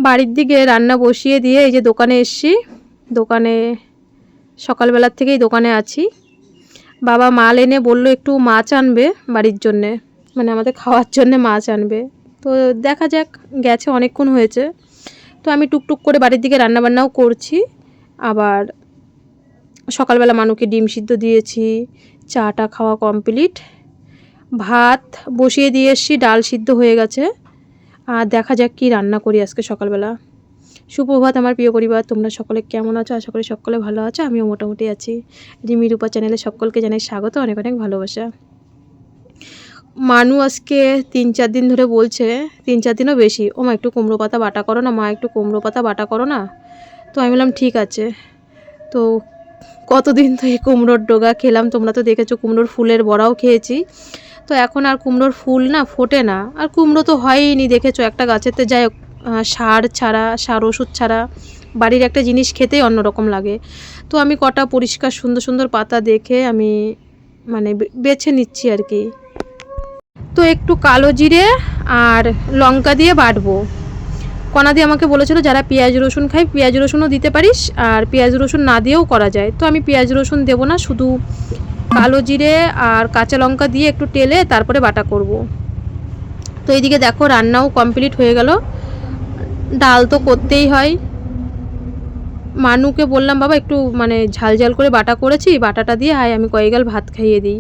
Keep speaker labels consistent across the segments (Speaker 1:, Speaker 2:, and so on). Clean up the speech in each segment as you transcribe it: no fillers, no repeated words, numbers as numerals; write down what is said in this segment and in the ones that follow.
Speaker 1: বাড়ির দিকে রান্না বসিয়ে দিয়ে এই যে দোকানে এসছি। দোকানে সকালবেলার থেকেই দোকানে আছি। বাবা মাল এনে বলল একটু মাছ আনবে বাড়ির জন্যে, মানে আমাদের খাওয়ার জন্যে মাছ আনবে। তো দেখা যাক, গেছে অনেকক্ষণ হয়েছে। তো আমি টুকটুক করে বাড়ির দিকে রান্নাবান্নাও করছি। আবার সকালবেলা মানুকে ডিম সিদ্ধ দিয়েছি, চাটা খাওয়া কমপ্লিট, ভাত বসিয়ে দিয়ে এসছি, ডাল সিদ্ধ হয়ে গেছে। আর দেখা যাক কি রান্না করি আজকে সকালবেলা। সুপ্রভাত আমার প্রিয় পরিবার, তোমরা সকলে কেমন আছো? আশা করি সকলে ভালো আছো, আমিও মোটামুটি আছি। রিমি রূপা চ্যানেলে সকলকে জানাই স্বাগত, অনেক অনেক ভালোবাসা। মানু আজকে 3-4 দিন ধরে বলছে, 3-4 দিনও বেশি, ও মা একটু কুমড়ো পাতা বাটা করো না, মা একটু কুমড়ো পাতা বাটা করো না। তো আমি বললাম ঠিক আছে। তো কতদিন তো এই কুমড়োর ডোগা খেলাম, তোমরা তো দেখেছো, কুমড়োর ফুলের বড়াও খেয়েছি। তো এখন আর কুমড়োর ফুল না ফোটে না, আর কুমড়ো তো হয়ইনি, দেখেছো একটা গাছেতে। যাই হোক, সার ছাড়া, সার ওষুধ ছাড়া বাড়ির একটা জিনিস খেতেই অন্যরকম লাগে। তো আমি কটা পরিষ্কার সুন্দর সুন্দর পাতা দেখে আমি মানে বেছে নিচ্ছি আর কি। তো একটু কালো জিরে আর লঙ্কা দিয়ে বাটবো। কণাদি আমাকে বলেছিল যারা পেঁয়াজ রসুন খায় পেঁয়াজ রসুনও দিতে পারিস, আর পেঁয়াজ রসুন না দিয়েও করা যায়। তো আমি পেঁয়াজ রসুন দেবো না, শুধু কালো জিরে আর কাঁচা লঙ্কা দিয়ে একটু টেলে তারপরে বাটা করব। তো এইদিকে দেখো রান্নাও কমপ্লিট হয়ে গেল। ডাল তো করতেই হয়। মানুকে বললাম বাবা একটু মানে ঝাল ঝাল করে বাটা করেছি, বাটাটা দিয়ে হাই আমি কয়েকগাল ভাত খাইয়ে দিই।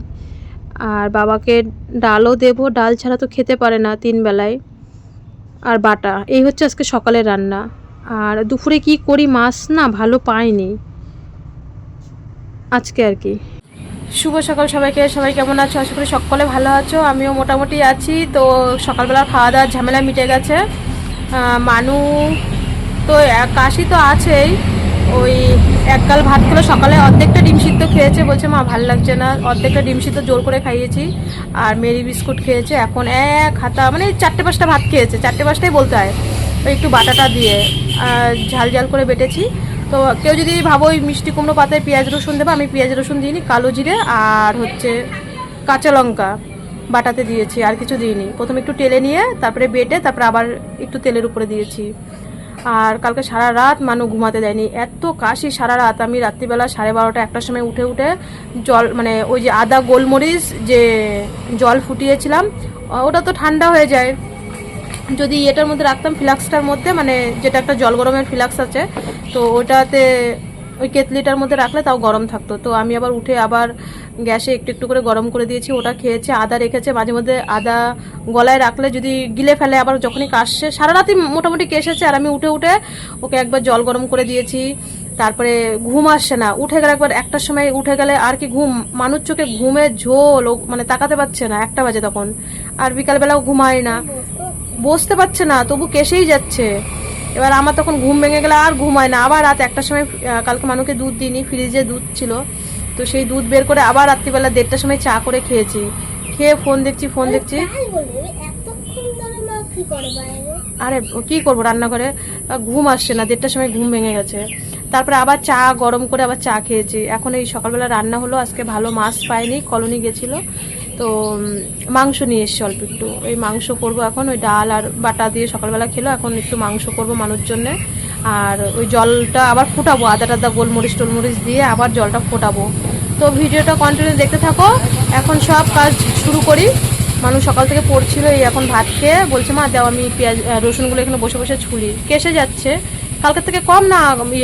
Speaker 1: আর বাবাকে ডালও দেবো, ডাল ছাড়া তো খেতে পারে না 3 বেলায়। আর বাটা, এই হচ্ছে আজকে সকালের রান্না। আর দুপুরে কি করি, মাছ না ভালো পাইনি আজকে আর কি। শুভ সকাল সবাইকে, সবাই কেমন আছো? আশা করি সকলে ভালো আছো, আমিও মোটামুটি আছি। তো সকালবেলা খাওয়া দাওয়ার ঝামেলা মিটে গেছে। মানু তো কাশি তো আছেই, ওই এক গাল ভাত খেলো, সকালে অর্ধেকটা ডিম সিদ্ধ খেয়েছে, বলছে মা ভাল লাগছে না, অর্ধেকটা ডিম সিদ্ধ জোর করে খাইয়েছি। আর মেরি বিস্কুট খেয়েছে, এখন এক হাতা মানে 4-5টা ভাত খেয়েছে, 4-5টাই বলতে হয়। ওই একটু বাটাটা দিয়ে ঝাল ঝাল করে বেটেছি। তো কেউ যদি ভাবো ওই মিষ্টি কুমড়ো পাতায় পেঁয়াজ রসুন দেবো, আমি পেঁয়াজ রসুন দিইনি, কালো জিরে আর হচ্ছে কাঁচা লঙ্কা বাটাতে দিয়েছি, আর কিছু দিইনি। প্রথমে একটু টেলে নিয়ে তারপরে বেটে তারপরে আবার একটু তেলের উপরে দিয়েছি। আর কালকে সারা রাত মানু ঘুমাতে দেয়নি, এত কাশি সারা রাত। আমি রাত্রিবেলা 12:30 1টার সময় উঠে উঠে জল মানে ওই যে আদা গোলমরিচ যে জল ফুটিয়েছিলাম, ওটা তো ঠান্ডা হয়ে যায়, যদি এটার মধ্যে রাখতাম ফ্লাক্সটার মধ্যে, মানে যেটা একটা জল গরমের ফ্লাক্স আছে, তো ওটাতে ওই কেতলিটার মধ্যে রাখলে তাও গরম থাকতো। তো আমি আবার উঠে আবার গ্যাসে একটু একটু করে গরম করে দিয়েছি, ওটা খেয়েছে। আদা রেখেছে, মাঝে মধ্যে আদা গলায় রাখলে যদি গিলে ফেলে, আবার যখনই কাশছে, সারা রাতই মোটামুটি কেসেছে। আর আমি উঠে উঠে ওকে একবার জল গরম করে দিয়েছি। তারপরে ঘুম আসছে না, উঠে গেলে একবার 1টার সময় উঠে গেলে আর কি ঘুম, মানুষ চোখে ঘুমে ঝোল, মানে তাকাতে পারছে না, 1টা বাজে তখন। আর বিকালবেলাও ঘুমায় না, বসতে পারছে না, তবু কেসেই যাচ্ছে। এবার আমার তখন ঘুম ভেঙে গেলে আর ঘুমায় না। আবার রাত 1টার সময়, কালকে মানুকে দুধ দিইনি, ফ্রিজে দুধ ছিল, তো সেই দুধ বের করে আবার রাত্রিবেলা 1:30টার সময় চা করে খেয়েছি। খেয়ে ফোন দেখছি। আরে কি করবো, রান্নাঘরে ঘুম আসছে না, 1:30টার সময় ঘুম ভেঙে গেছে। তারপরে আবার চা গরম করে আবার চা খেয়েছি। এখন এই সকালবেলা রান্না হলো, আজকে ভালো মাছ পাইনি, কলোনি গেছিলো, তো মাংস নিয়ে এসছে অল্প একটু, ওই মাংস করব এখন। ওই ডাল আর বাটা দিয়ে সকালবেলা খেলো, এখন একটু মাংস করব মানুষ জন্যে। আর ওই জলটা আবার ফুটাবো, আদা টাদা গোলমরিচ টোলমরিচ দিয়ে আবার জলটা ফোটাবো। তো ভিডিওটা কন্টিনিউ দেখতে থাকো। এখন সব কাজ শুরু করি। মানুষ সকাল থেকে পড়ছিল, এই এখন ভাত খেয়ে বলছে মা দাও আমি পেঁয়াজ রসুনগুলো এখানে বসে বসে ছুলি। কেসে যাচ্ছে, কালকের থেকে কম না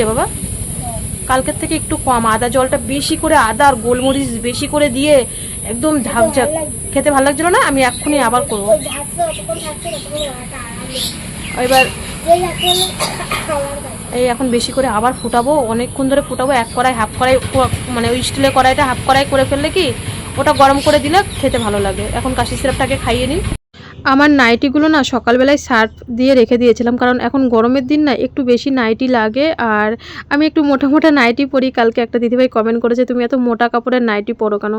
Speaker 1: বাবা, কালকের থেকে একটু কম। আদা জলটা বেশি করে, আদা আর গোলমরিচ বেশি করে দিয়ে একদম ঝাঁকঝাক খেতে ভালো লাগছিল না। আমি এক্ষুনি আবার করবো। এবার এই এখন বেশি করে আবার ফুটাবো, অনেকক্ষণ ধরে ফুটাবো। 1 কড়াই 1/2 কড়াই, মানে ওই স্টিলের কড়াইটা 1/2 কড়াই করে ফেললে কি ওটা গরম করে দিলে খেতে ভালো লাগে। এখন কাশি সিরাপটাকে খাইয়ে নিই। আমার নাইটিগুলো না সকালবেলায় সার্ফ দিয়ে রেখে দিয়েছিলাম, কারণ এখন গরমের দিন না একটু বেশি নাইটি লাগে। আর আমি একটু মোটা মোটা নাইটি পরি। কালকে একটা দিদিভাই কমেন্ট করেছে তুমি এত মোটা কাপড়ের নাইটি পরো কেন?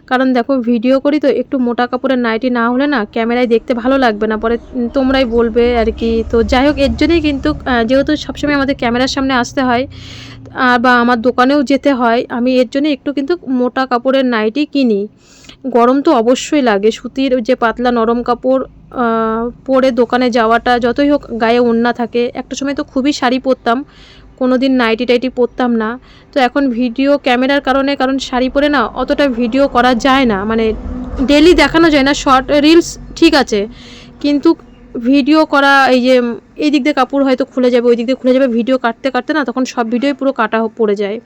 Speaker 1: কারণ দেখো ভিডিও করি তো, একটু মোটা কাপড়ের নাইটি না হলে না ক্যামেরায় দেখতে ভালো লাগবে না, পরে তোমরাই বলবে আর কি। তো যাই হোক, এর জন্যই কিন্তু যেহেতু সবসময় আমাদের ক্যামেরার সামনে আসতে হয় বা আমার দোকানেও যেতে হয়, আমি এর জন্য একটু কিন্তু মোটা কাপড়ের নাইটি কিনি। গরম তো অবশ্যই লাগে, সুতির যে পাতলা নরম কাপড় পরে দোকানে যাওয়াটা, যতই হোক গায়ে ওড়না থাকে, একটা সময় তো খুবই শাড়ি পরতাম, কোনো দিন নাইটি টাইটি পরতাম না। তো এখন ভিডিও ক্যামেরার কারণে, কারণ শাড়ি পরে না অতটা ভিডিও করা যায় না, মানে ডেলি দেখানো যায় না। শর্ট রিলস ঠিক আছে, কিন্তু ভিডিও করা, এই যে এই দিক দিয়ে কাপড় হয়তো খুলে যাবে, ওই দিক দিয়ে খুলে যাবে, ভিডিও কাটতে কাটতে না তখন সব ভিডিওই পুরো কাটা পড়ে যায়।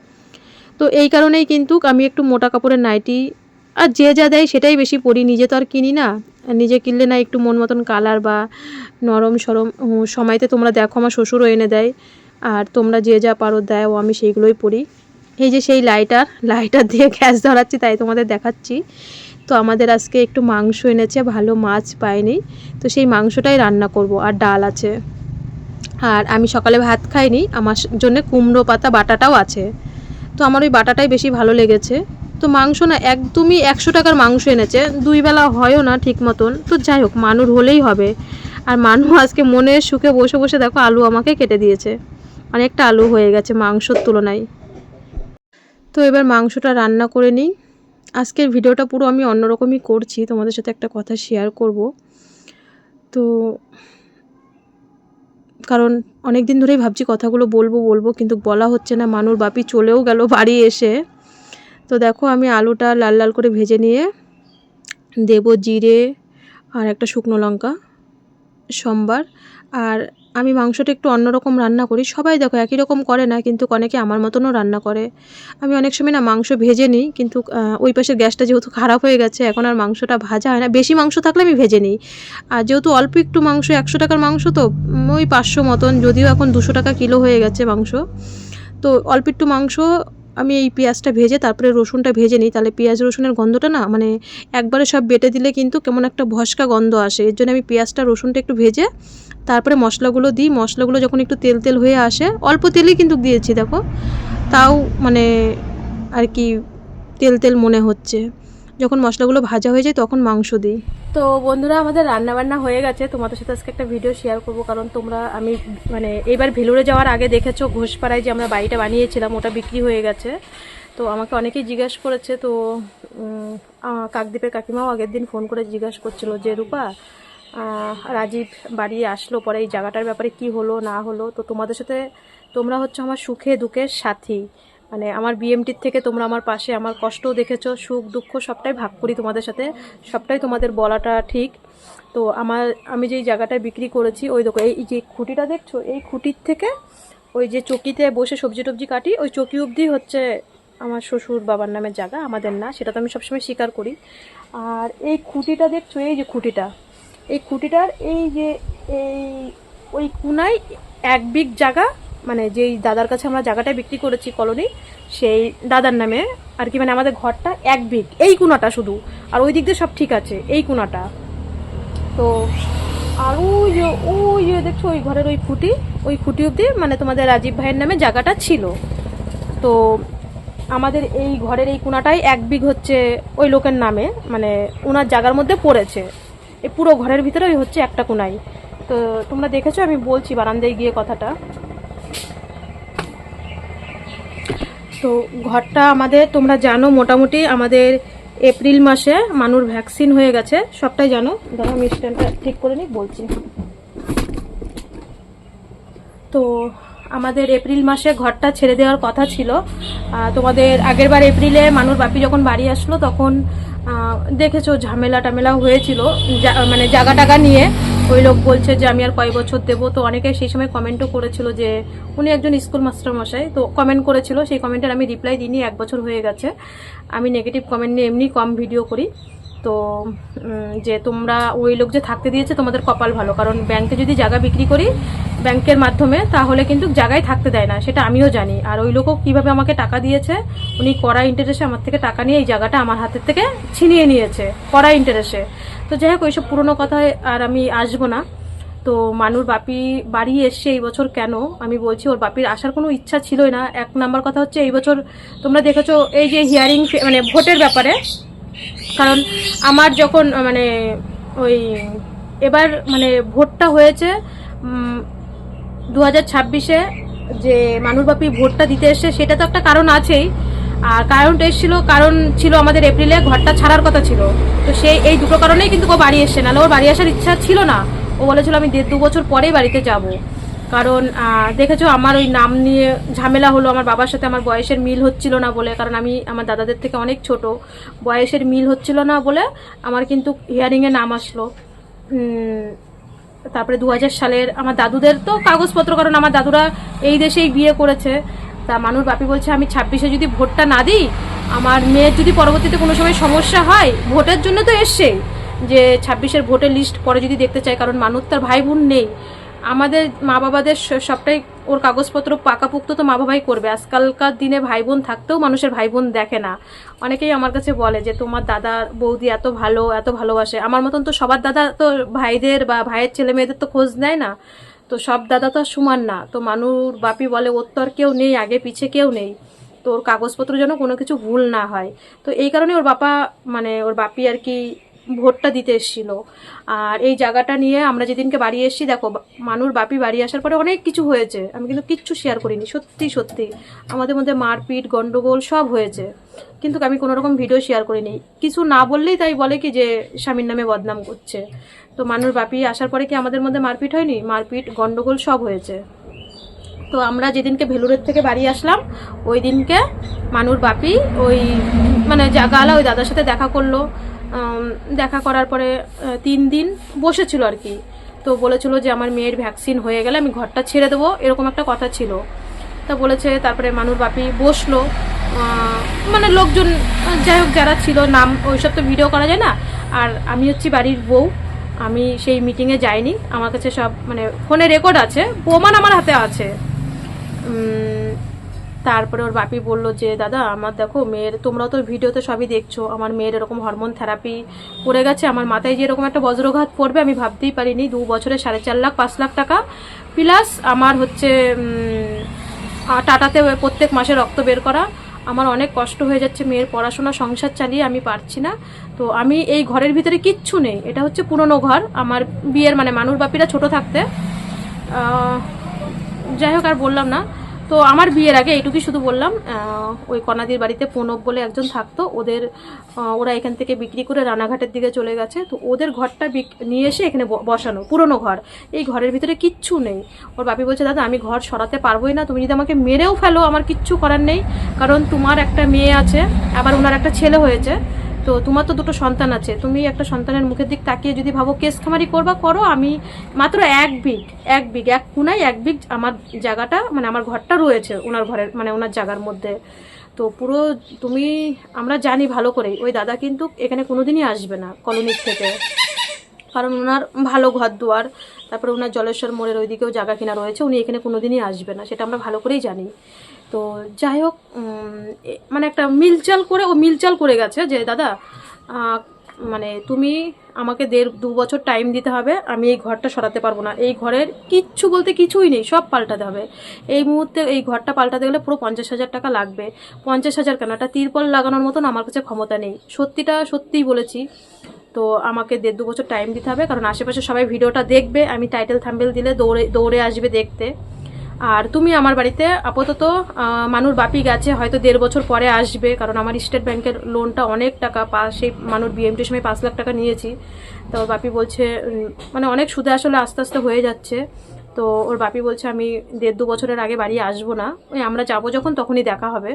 Speaker 1: তো এই কারণেই কিন্তু আমি একটু মোটা কাপড়ের নাইটি, আর যে যা দেয় সেটাই বেশি পরি, নিজে তো আর কিনি না। নিজে কিনলে না একটু মন মতন কালার বা নরম সরম সময়তে তোমরা দেখো আমার শ্বশুরও এনে দেয়, আর তোমরা যে যা পারো দেও, আমি সেইগুলোই পরি। এই যে সেই লাইটার দিয়ে গ্যাস ধরাচ্ছি, তাই তোমাদের দেখাচ্ছি। তো আমাদের আজকে একটু মাংস এনেছে, ভালো মাছ পাইনি, তো সেই মাংসটাই রান্না করব, আর ডাল আছে। আর আমি সকালে ভাত খাইনি, আমার জন্য কুমড়ো পাতা বাটাটাও আছে, তো আমার ওই বাটাটাই বেশি ভালো লেগেছে। তো মাংস না একদমই 100 টাকার মাংস এনেছে, 2 বেলা হয়ও না ঠিক মতন। তো যাই হোক, মানুষ হলেই হবে। আর মানুষ আজকে মনের সুখে বসে বসে দেখো আলু আমাকে কেটে দিয়েছে, অনেকটা আলু হয়ে গেছে মাংসর তুলনায়। তো এবার মাংসটা রান্না করে নিই। আজকের ভিডিওটা পুরো আমি অন্যরকমই করছি, তোমাদের সাথে একটা কথা শেয়ার করব। তো কারণ অনেক দিন ধরেই ভাবছি কথাগুলো বলবো, কিন্তু বলা হচ্ছে না। মানুর বাপি চলেও গেল বাড়ি এসে। তো দেখো আমি আলুটা লাল লাল করে ভেজে নিয়ে দেব জিরে আর একটা শুকনো লঙ্কা, সম্বার। আর আমি মাংসটা একটু অন্যরকম রান্না করি, সবাই দেখো একই রকম করে না, কিন্তু অনেকে আমার মতনও রান্না করে। আমি অনেক সময় না মাংস ভেজে নিই, কিন্তু ওই পাশের গ্যাসটা যেহেতু খারাপ হয়ে গেছে, এখন আর মাংসটা ভাজা হয় না। বেশি মাংস থাকলে আমি ভেজে নিই, আর যেহেতু অল্প একটু মাংস, 100 টাকার মাংস, তো ওই 500 মতন, যদিও এখন 200 টাকা কিলো হয়ে গেছে মাংস। তো অল্প একটু মাংস আমি এই পেঁয়াজটা ভেজে তারপরে রসুনটা ভেজে নিই, তাহলে পেঁয়াজ রসুনের গন্ধটা না, মানে একবারে সব বেটে দিলে কিন্তু কেমন একটা ভস্কা গন্ধ আসে। এর জন্য আমি পেঁয়াজটা রসুনটা একটু ভেজে তারপরে মশলাগুলো দিই। মশলাগুলো যখন একটু তেল তেল হয়ে আসে, অল্প তেলই কিন্তু দিয়েছি দেখো, তাও মানে আর কি তেল তেল মনে হচ্ছে। যখন মশলাগুলো ভাজা হয়ে যায় তখন মাংস দিই। তো বন্ধুরা, আমাদের রান্নাবান্না হয়ে গেছে। তোমাদের সাথে আজকে একটা ভিডিও শেয়ার করব, কারণ তোমরা, আমি মানে এবার ভেলুরে যাওয়ার আগে দেখেছো ঘোষপাড়ায় যে আমরা বাড়িটা বানিয়েছিলাম, ওটা বিক্রি হয়ে গেছে। তো আমাকে অনেকেই জিজ্ঞাসা করেছে, তো কাকদ্বীপের কাকিমাও আগের দিন ফোন করে জিজ্ঞাসা করছিল যে রূপা, রাজীব বাড়ি আসলো পরে এই জায়গাটার ব্যাপারে কি হলো না হলো। তো তোমাদের সাথে, তোমরা হচ্ছে আমার সুখে দুঃখের সাথী, মানে আমার বিএমটির থেকে তোমরা আমার পাশে, আমার কষ্টও দেখেছো, সুখ দুঃখ সবটাই ভাগ করি তোমাদের সাথে, সবটাই তোমাদের বলাটা ঠিক। তো আমি যেই জায়গাটায় বিক্রি করেছি, ওই দেখো এই যে খুঁটিটা দেখছো, এই খুঁটির থেকে ওই যে চকিতে বসে সবজি টবজি কাটি, ওই চকি অবধি হচ্ছে আমার শ্বশুর বাবার নামের জায়গা, আমাদের না, সেটা তো আমি সবসময় স্বীকার করি। আর এই খুঁটিটা দেখছো, এই যে খুঁটিটা, এই খুঁটিটার এই যে এই ওই কোনায় 1 বিঘ জায়গা, মানে যেই দাদার কাছে আমরা জায়গাটা বিক্রি করেছি কলোনি, সেই দাদার নামে আর কি, মানে আমাদের ঘরটা 1 বিঘ, এই কোনাটা শুধু, আর ওই দিক দিয়ে সব ঠিক আছে, এই কোনাটা। তো আর ওই যে দেখছো ওই ঘরের ওই খুঁটি অবধি মানে তোমাদের রাজীব ভাইয়ের নামে জায়গাটা ছিল। তো আমাদের এই ঘরের এই কোনাটাই 1 বিঘ হচ্ছে ওই লোকের নামে, মানে ওনার জায়গার মধ্যে পড়েছে। এই পুরো ঘরের ভিতরে ওই হচ্ছে একটা কোনাই। তো তোমরা দেখেছো, আমি বলছি বারান্দায় গিয়ে কথাটা। তো ঘরটা আমাদের, তোমরা জানো মোটামুটি আমাদের এপ্রিল মাসে মানুর ভ্যাকসিন হয়ে গেছে, সবটাই জানো। ধরো আমি স্ট্যান্ডটা ঠিক করে নিই, বলছি। তো আমাদের এপ্রিল মাসে ঘরটা ছেড়ে দেওয়ার কথা ছিল। তোমাদের আগের বার এপ্রিলে মানুর বাপি যখন বাড়ি আসলো, তখন দেখেছো ঝামেলা টামেলা হয়েছিল, মানে জায়গা টাগা নিয়ে। ওই লোক বলছে যে আমি আর কয় বছর দেবো। তো অনেকে সেই সময় কমেন্টও করেছিল যে, উনি একজন স্কুল মাস্টার মশাই, তো কমেন্ট করেছিল, সেই কমেন্টের আমি রিপ্লাই দিইনি, 1 বছর হয়ে গেছে। আমি নেগেটিভ কমেন্ট নিয়ে এমনি কম ভিডিও করি। তো যে তোমরা, ওই লোক যে থাকতে দিয়েছে তোমাদের কপাল ভালো, কারণ ব্যাংকে যদি জায়গা বিক্রি করি ব্যাংকের মাধ্যমে, তাহলে কিন্তু জায়গায় থাকতে দেয় না, সেটা আমিও জানি। আর ওই লোকও কীভাবে আমাকে টাকা দিয়েছে, উনি কড়া ইন্টারেস্টে আমার থেকে টাকা নিয়ে এই জায়গাটা আমার হাতের থেকে ছিনিয়ে নিয়েছে, কড়া ইন্টারেস্টে। তো যাই হোক, ওইসব পুরোনো কথায় আর আমি আসবো না। তো মানুর বাপি বাড়ি এসছে এই বছর, কেন আমি বলছি, ওর বাপির আসার কোনো ইচ্ছা ছিলই না। 1 নাম্বার কথা হচ্ছে, এই বছর তোমরা দেখেছো এই যে হিয়ারিং, মানে ভোটের ব্যাপারে, কারণ আমার যখন মানে ওই এবার মানে ভোটটা হয়েছে 2026-এ, যে মানুর বাপি ভোটটা দিতে এসে, সেটা তো একটা কারণ আছেই। আর কারেন্ট এসেছিল, কারণ ছিল আমাদের এপ্রিলে ঘরটা ছাড়ার কথা ছিল। তো সেই এই দুটো কারণেই কিন্তু ও বাড়ি এসছে, নাহলে ওর বাড়ি আসার ইচ্ছা ছিল না। ও বলেছিল আমি 1.5-2 বছর পরেই বাড়িতে যাব। কারণ দেখেছো আমার ওই নাম নিয়ে ঝামেলা হলো, আমার বাবার সাথে আমার বয়সের মিল হচ্ছিল না বলে, কারণ আমি আমার দাদাদের থেকে অনেক ছোট, বয়সের মিল হচ্ছিল না বলে আমার কিন্তু হিয়ারিংয়ে নাম আসলো। তারপরে 2000 সালের আমার দাদুদের তো কাগজপত্র, কারণ আমার দাদুরা এই দেশেই বিয়ে করেছে। তা মানুর বাপি বলছে আমি 26-এ যদি ভোটটা না দিই, আমার মেয়ের যদি পরবর্তীতে কোনো সময় সমস্যা হয়, ভোটের জন্য তো এসছেই, যে 26-এর ভোটের লিস্ট পরে যদি দেখতে চাই, কারণ মানুষ তার ভাই বোন নেই। আমাদের মা বাবাদের সবটাই ওর কাগজপত্র পাকাপোক্ত তো মা বাবাই করবে। আজকালকার দিনে ভাই বোন থাকতেও মানুষের ভাই বোন দেখে না। অনেকেই আমার কাছে বলে যে তোমার দাদা বৌদি এত ভালো, এত ভালোবাসে। আমার মতন তো সবার দাদা তো ভাইদের বা ভাইয়ের ছেলে মেয়েদের তো খোঁজ নেয় না, তো সব দাদা তো আর সমান না। তো মানুর বাপি বলে ওর তো আর কেউ নেই, আগে পিছে কেউ নেই, তো ওর কাগজপত্র যেন কোনো কিছু ভুল না হয়। তো এই কারণে ওর বাপা মানে ওর বাপি আর কি ভোটটা দিতে এসেছিল। আর এই জায়গাটা নিয়ে আমরা যেদিনকে বাড়ি এসেছি, দেখো মানুর বাপি বাড়ি আসার পরে অনেক কিছু হয়েছে, আমি কিন্তু কিচ্ছু শেয়ার করিনি। সত্যি সত্যি আমাদের মধ্যে মারপিট গন্ডগোল সব হয়েছে, কিন্তু আমি কোনো রকম ভিডিও শেয়ার করিনি। কিছু না বললেই তাই বলে কি যে স্বামীর নামে বদনাম করছে। তো মানুর বাপি আসার পরে কি আমাদের মধ্যে মারপিট হয়নি? মারপিট গন্ডগোল সব হয়েছে। তো আমরা যেদিনকে ভেলুরের থেকে বাড়ি আসলাম, ওই দিনকে মানুর বাপি ওই মানে জাগালা ওই দাদার সাথে দেখা করলো। দেখা করার পরে 3 দিন বসেছিল আর কি। তো বলেছিল যে আমার মেয়ের ভ্যাকসিন হয়ে গেলে আমি ঘরটা ছেড়ে দেবো, এরকম একটা কথা ছিল। তা বলেছে, তারপরে মানুর বাপি বসলো, মানে লোকজন যাই হোক যারা ছিল, নাম ওইসব তো ভিডিও করা যায় না। আর আমি হচ্ছি বাড়ির বউ, আমি সেই মিটিংয়ে যাইনি। আমার কাছে সব মানে ফোনে রেকর্ড আছে, প্রমাণ আমার হাতে আছে। তারপরে ওর বাপি বললো যে দাদা আমার দেখো মেয়ের, তোমরাও তো ভিডিওতে সবই দেখছো, আমার মেয়ের এরকম হরমোন থেরাপি করে গেছে, আমার মাথায় যে এরকম একটা বজ্রঘাত পড়বে আমি ভাবতেই পারিনি। 2 বছরে 4.5 লাখ 5 লাখ টাকা, প্লাস আমার হচ্ছে টাটাতে প্রত্যেক মাসে রক্ত বের করা। আমার অনেক কষ্ট হয়ে যাচ্ছে, মেয়ের পড়াশোনা সংসার চালিয়ে আমি পারছি না। তো আমি এই ঘরের ভিতরে কিচ্ছু নেই, এটা হচ্ছে পুরনো ঘর আমার বিয়ের, মানে মানুর বাপিরা ছোট থাকতে। যাই হোক আর বললাম না। তো আমার বিয়ের আগে এইটুকুই শুধু বললাম, ওই কনাদির বাড়িতে প্রণব বলে একজন থাকতো, ওরা এখান থেকে বিক্রি করে রানাঘাটের দিকে চলে গেছে। তো ওদের ঘরটা নিয়ে এসে এখানে বসানো, পুরনো ঘর। এই ঘরের ভিতরে কিচ্ছু নেই। ওর বাপি বলছে দাদা আমি ঘর সরাতে পারবোই না, তুমি যদি আমাকে মেরেও ফেলো আমার কিচ্ছু করার নেই, কারণ তোমার একটা মেয়ে আছে, আবার ওনার একটা ছেলে হয়েছে। তো তোমার তো 2টো সন্তান আছে, তুমি একটা সন্তানের মুখের দিক তাকিয়ে যদি ভাবো কেস খামারি করবা করো। আমি মাত্র 1 কোনায় 1 বিঘ আমার জায়গাটা, মানে আমার ঘরটা রয়েছে ওনার ঘরের, মানে ওনার জায়গার মধ্যে। তো পুরো আমরা জানি ভালো করেই ওই দাদা কিন্তু এখানে কোনোদিনই আসবে না কলোনির থেকে, কারণ ওনার ভালো ঘর দুয়ার, তারপরে ওনার জলেশ্বর মোড়ের ওইদিকেও জায়গা কিনা রয়েছে, উনি এখানে কোনোদিনই আসবে না, সেটা আমরা ভালো করেই জানি। তো যাই হোক, মানে একটা মিলচাল করে গেছে যে দাদা মানে তুমি আমাকে 1.5-2 বছর টাইম দিতে হবে, আমি এই ঘরটা সরাতে পারবো না। এই ঘরের কিচ্ছু বলতে কিছুই নেই, সব পাল্টাতে হবে। এই মুহূর্তে এই ঘরটা পাল্টাতে গেলে পুরো 50,000 টাকা লাগবে। 50,000 কেন, একটা তিরপল লাগানোর মতন আমার কাছে ক্ষমতা নেই, সত্যিই বলেছি। তো আমাকে 1.5-2 বছর টাইম দিতে হবে, কারণ আশেপাশে সবাই ভিডিওটা দেখবে, আমি টাইটেল থাম্বনেল দিলে দৌড়ে আসবে দেখতে। আর তুমি আমার বাড়িতে আপাতত, মানুর বাপি গেছে, হয়তো 1.5 বছর পরে আসবে, কারণ আমার স্টেট ব্যাংকের লোনটা অনেক টাকা, সেই মানুর বিএমটির সময় 5 লাখ টাকা নিয়েছি। তো ওর বাপি বলছে মানে অনেক সুদে আসলে আস্তে আস্তে হয়ে যাচ্ছে। তো ওর বাপি বলছে আমি 1.5-2 বছরের আগে বাড়ি আসবো না, ওই আমরা যাবো যখন তখনই দেখা হবে।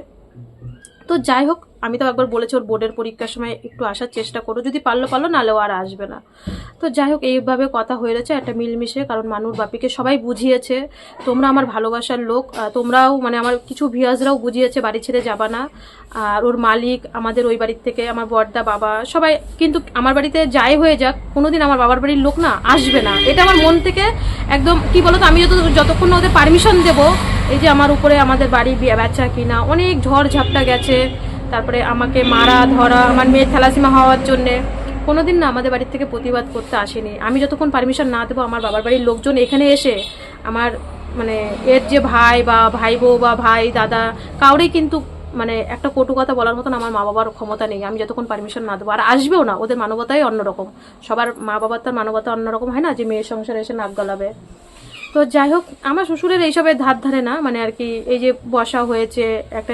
Speaker 1: তো যাই হোক, আমি তো একবার বলেছি ওর বোর্ডের পরীক্ষার সময় একটু আসার চেষ্টা করো, যদি পারলো নাহলেও আর আসবে না। তো যাই হোক, এইভাবে কথা হয়ে রয়েছে একটা মিলমিশে, কারণ মানুর বাপিকে সবাই বুঝিয়েছে, তোমরা আমার ভালোবাসার লোক, তোমরাও মানে আমার কিছু ভিউয়ার্সরাও বুঝিয়েছে বাড়ি ছেড়ে যাবা না। আর ওর মালিক আমাদের ওই বাড়ির থেকে, আমার বড়দা বাবা সবাই কিন্তু আমার বাড়িতে যাই হয়ে যাক, কোনোদিন আমার বাবার বাড়ির লোক না আসবে না, এটা আমার মন থেকে একদম। কি বলতো, আমি যতক্ষণ না ওদের পারমিশন দেবো, এই যে আমার উপরে আমাদের বাড়ি বেচা কিনা অনেক ঝড় ঝাপটা গেছে, তারপরে আমাকে মারা ধরা, আমার মেয়ের থ্যালাসিমা হওয়ার জন্যে কোনোদিন না আমাদের বাড়ির থেকে প্রতিবাদ করতে আসেনি। আমি যতক্ষণ পারমিশন না দেবো আমার বাবার বাড়ির লোকজন এখানে এসে আমার মানে এর যে ভাই বা ভাই বউ বা ভাই দাদা কাউরেই কিন্তু মানে একটা কটু কথা বলার মতন আমার মা বাবার ক্ষমতা নেই, আমি যতক্ষণ পারমিশন না দেবো। আর আসবেও না, ওদের মানবতাই অন্যরকম, সবার মা বাবার তার মানবতা অন্যরকম হয় না যে মেয়ের সংসারে এসে নাক গলাবে। তো যাই হোক, আমার শ্বশুরের এইসবের ধারে না, মানে আর কি এই যে বসা হয়েছে একটা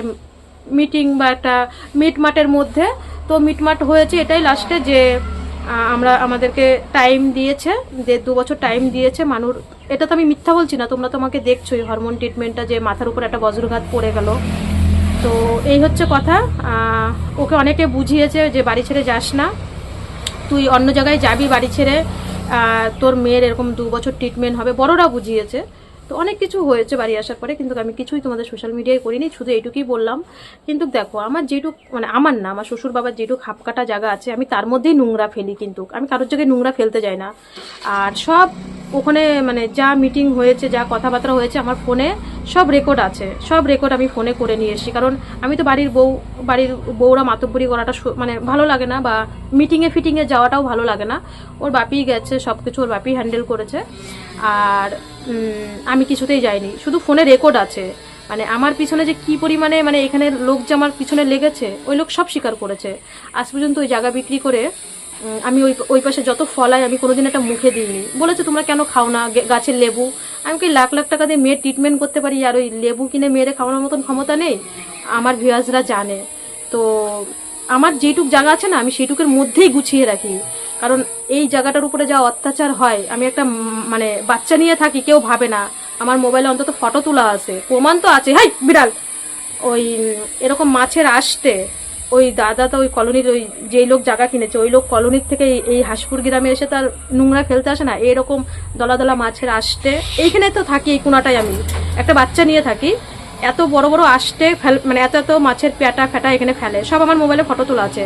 Speaker 1: মিটিং বা একটা মিটমাটের মধ্যে। তো মিটমাট হয়েছে এটাই লাস্টে যে আমাদেরকে টাইম দিয়েছে, 1.5-2 বছর টাইম দিয়েছে মানুষ। এটা তো আমি মিথ্যা বলছি না, তোমরা তোমাকে দেখছোই হরমোন ট্রিটমেন্টটা যে মাথার উপর একটা বজ্রঘাত পড়ে গেল। তো এই হচ্ছে কথা। ওকে অনেকে বুঝিয়েছে যে বাড়ি ছেড়ে যাস না, তুই অন্য জায়গায় যাবি বাড়ি ছেড়ে, তোর মেয়ের এরকম 2 বছর ট্রিটমেন্ট হবে, বড়রা বুঝিয়েছে। তো অনেক কিছু হয়েছে বাড়ি আসার পরে, কিন্তু আমি কিছুই তোমাদের সোশ্যাল মিডিয়ায় করিনি, শুধু এইটুকুই বললাম। কিন্তু দেখো আমার যেটুক মানে আমার না, আমার শ্বশুর বাবার যেটুক হাফকাটা জায়গা আছে আমি তার মধ্যেই নোংরা ফেলি, কিন্তু আমি কারোর জায়গায় নোংরা ফেলতে যাই না। আর সব ওখানে মানে যা মিটিং হয়েছে, যা কথাবার্তা হয়েছে আমার ফোনে সব রেকর্ড আছে, সব রেকর্ড আমি ফোনে করে নিয়ে এসেছি। কারণ আমি তো বাড়ির বউরা মাতব্বরি করাটা মানে ভালো লাগে না, বা মিটিংয়ে ফিটিংয়ে যাওয়াটাও ভালো লাগে না। ওর বাপিই গেছে, সব কিছু ওর বাপিই হ্যান্ডেল করেছে। আর আমি কিছুতেই যাইনি, শুধু ফোনে রেকর্ড আছে। মানে আমার পিছনে যে কি পরিমাণে মানে এখানে লোক যে আমার পিছনে লেগেছে, ওই লোক সব স্বীকার করেছে। আজ পর্যন্ত ওই জায়গা বিক্রি করে আমি ওই পাশে যত ফলাই আমি কোনোদিন একটা মুখে দিইনি। বলেছে তোমরা কেন খাও না গাছের লেবু? আমি কি লাখ লাখ টাকা দিয়ে মেয়ের ট্রিটমেন্ট করতে পারি, আর ওই লেবু কিনে মেয়েরে খাওয়ানোর মতন ক্ষমতা নেই? আমার ভিউয়ার্সরা জানে। তো আমার যেটুক জায়গা আছে না আমি সেইটুকের মধ্যেই গুছিয়ে রাখি। কারণ এই জায়গাটার উপরে যা অত্যাচার হয়, আমি একটা মানে বাচ্চা নিয়ে থাকি, কেউ ভাবে না। আমার মোবাইলে অন্তত ফটো তোলা আছে, প্রমাণ তো আছে। হাই বিড়াল! ওই এরকম মাছের আসতে ওই দাদা তো ওই কলোনির ওই যেই লোক জায়গা কিনেছে ওই লোক কলোনির থেকে এই হাসপুর গ্রামে এসে তার নোংরা ফেলতে আসে না, এরকম দলা দলা মাছের আসতে এইখানে তো থাকি, এই কোনাটায় আমি একটা বাচ্চা নিয়ে থাকি। এত বড় বড় আসতে মানে এত এত মাছের প্যাটা ফ্যাটা এখানে ফেলে, সব আমার মোবাইলে ফটো তোলা আছে।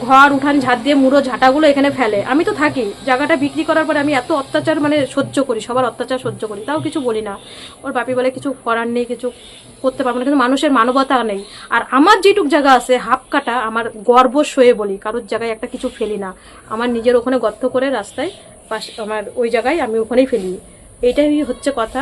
Speaker 1: ঘর উঠান ঝাড় দিয়ে মুড়ো ঝাঁটাগুলো এখানে ফেলে, আমি তো থাকি। জায়গাটা বিক্রি করার পরে আমি এত অত্যাচার মানে সহ্য করি, সবার অত্যাচার সহ্য করি, তাও কিছু বলি না। ওর বাপি বলে কিছু করার নেই, কিছু করতে পারবো না, কিন্তু মানুষের মানবতা নেই। আর আমার যেটুক জায়গা আছে হাফ কাটা, আমার গর্ব সয়ে বলি, কারোর জায়গায় একটা কিছু ফেলি না। আমার নিজের ওখানে গর্ত করে রাস্তায় পাশে আমার ওই জায়গায় আমি ওখানেই ফেলি। এইটাই হচ্ছে কথা।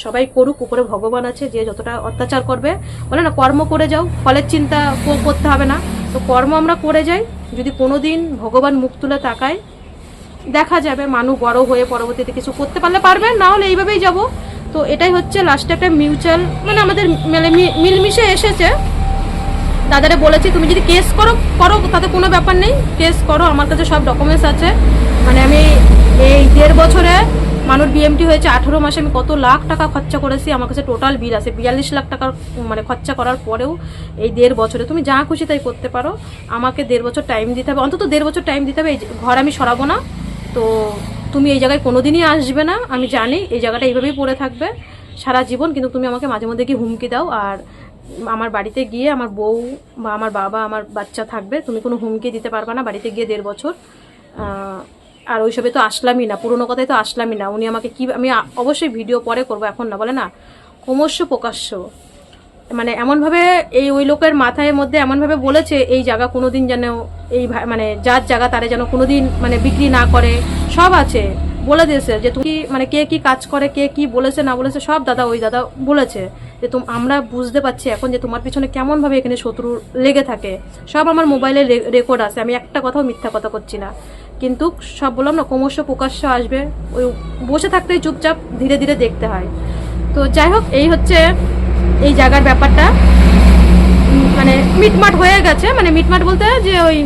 Speaker 1: সবাই করুক, উপরে ভগবান আছে, যে যতটা অত্যাচার করবে। বলে না কর্ম করে যাও, ফলের চিন্তা করতে হবে না। তো কর্ম আমরা করে যাই, যদি কোনোদিন ভগবান মুখ তুলে তাকায় দেখা যাবে মানুষ বড় হয়ে পরবর্তীতে কিছু করতে পারলে পারবে, না হলে এইভাবেই যাব। তো এটাই হচ্ছে লাস্টে একটা মিউচুয়াল মানে আমাদের মিলমিশে এসেছে। দাদারে বলেছি তুমি যদি কেস করো করো, তাতে কোনো ব্যাপার নেই, কেস করো, আমার কাছে সব ডকুমেন্টস আছে। মানে আমি এই 1.5 বছরে মানুষ বিএমটি হয়েছে 18 মাসে আমি কত লাখ টাকা খরচা করেছি, আমার কাছে টোটাল বিল আছে 42 লাখ টাকার মানে খরচা করার পরেও এই 1.5 বছরে তুমি যা খুশি তাই করতে পারো। আমাকে 1.5 বছর টাইম দিতে হবে, অন্তত 1.5 বছর টাইম দিতে হবে। এই ঘর আমি সরাবো না, তো তুমি এই জায়গায় কোনোদিনই আসবে না, আমি জানি এই জায়গাটা এইভাবেই পড়ে থাকবে সারা জীবন। কিন্তু তুমি আমাকে মাঝে মধ্যে কি হুমকি দাও, আর আমার বাড়িতে গিয়ে আমার বউ বা আমার বাবা আমার বাচ্চা থাকবে, তুমি কোনো হুমকি দিতে পারবে না বাড়িতে গিয়ে 1.5 বছর। আর ওইসবে তো আসলামই না, পুরোনো কথাই তো আসলামই না। উনি আমাকে কি, আমি অবশ্যই ভিডিও পরে করবো, এখন না, বলে না ক্রমশ প্রকাশ্য মানে এমনভাবে এই ওই লোকের মাথায় মধ্যে এমনভাবে বলেছে এই জায়গা কোনোদিন যেন এই মানে যার জায়গা তারে যেন কোনোদিন মানে বিক্রি না করে, সব আছে বলে দিয়েছে যে তুমি মানে কে কি কাজ করে, কে কি বলেছে না বলেছে সব দাদা ওই দাদা বলেছে। যে আমরা বুঝতে পারছি এখন যে তোমার পিছনে কেমনভাবে এখানে শত্রু লেগে থাকে, সব আমার মোবাইলে রেকর্ড আছে, আমি একটা কথাও মিথ্যা কথা করছি না। কিন্তু সব বললাম না ক্রমশ প্রকাশ্য আসবে, ওই বসে থাকতেই চুপচাপ ধীরে ধীরে দেখতে হয়। তো যাই হোক, এই হচ্ছে এই জায়গার ব্যাপারটা। মানে মিটমাট হয়ে গেছে, মানে মিটমাট বলতে যে ওই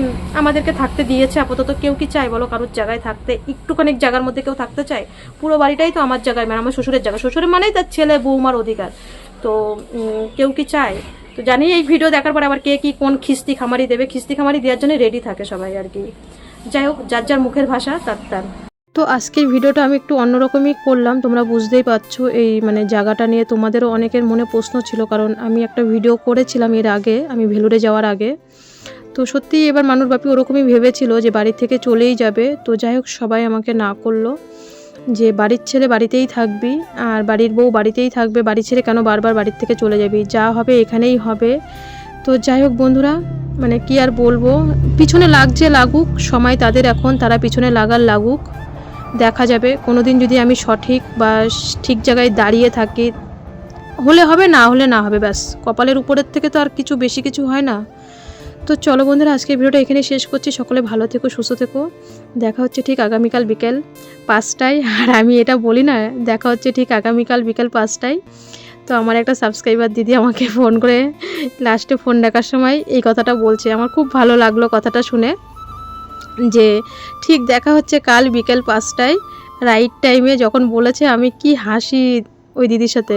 Speaker 1: আমাদেরকে থাকতে দিয়েছে আপাতত। কেউ কি চায় বলো কারোর জায়গায় থাকতে? একটুখানি জায়গার মধ্যে কেউ থাকতে চায়? পুরো বাড়িটাই তো আমার জায়গায়, মানে আমার শ্বশুরের জায়গা, শ্বশুরের মানেই তার ছেলে বৌমার অধিকার। তো কেউ কি চায়? তো জানি এই ভিডিও দেখার পর আবার কে কি কোন খিস্তি খামারি দেবে, খিস্তি খামারি দেওয়ার জন্য রেডি থাকে সবাই আর কি। যাই হোক, যার যার মুখের ভাষা তার। তো আজকের ভিডিওটা আমি একটু অন্যরকমই করলাম, তোমরা বুঝতেই পারছো। এই মানে জায়গাটা নিয়ে তোমাদেরও অনেকের মনে প্রশ্ন ছিল, কারণ আমি একটা ভিডিও করেছিলাম এর আগে, আমি ভেলুরে যাওয়ার আগে। তো সত্যি এবার মানুষ বাপি ওরকমই ভেবেছিল যে বাড়ি থেকে চলেই যাবে। তো যাই হোক, সবাই আমাকে না করলো যে বাড়ির ছেলে বাড়িতেই থাকবি, আর বাড়ির বউ বাড়িতেই থাকবে, বাড়ি ছেড়ে কেন বারবার বাড়ির থেকে চলে যাবি, যা হবে এখানেই হবে। তো যাই হোক বন্ধুরা, মানে কি আর বলবো, পিছনে লাগছে লাগুক, সময় তাদের, এখন তারা পিছনে লাগুক, দেখা যাবে। কোনো দিন যদি আমি সঠিক বা ঠিক জায়গায় দাঁড়িয়ে থাকি, হলে হবে, না হলে না হবে, ব্যাস। কপালের উপরের থেকে তো আর কিছু বেশি কিছু হয় না। তো চলো বন্ধুরা, আজকে ভিডিওটা এখানে শেষ করছি। সকলে ভালো থেকো, সুস্থ থেকো। দেখা হচ্ছে ঠিক আগামীকাল বিকেল 5টায়। আর আমি এটা বলি না, দেখা হচ্ছে ঠিক আগামীকাল বিকেল 5টায়। তো আমার একটা সাবস্ক্রাইবার দিদি আমাকে ফোন করে লাস্টে ফোন ডাকার সময় এই কথাটা বলছে। আমার খুব ভালো লাগলো কথাটা শুনে, যে ঠিক দেখা হচ্ছে কাল বিকেল 5টায় রাইট টাইমে যখন বলেছে, আমি কি হাসি ওই দিদির সাথে।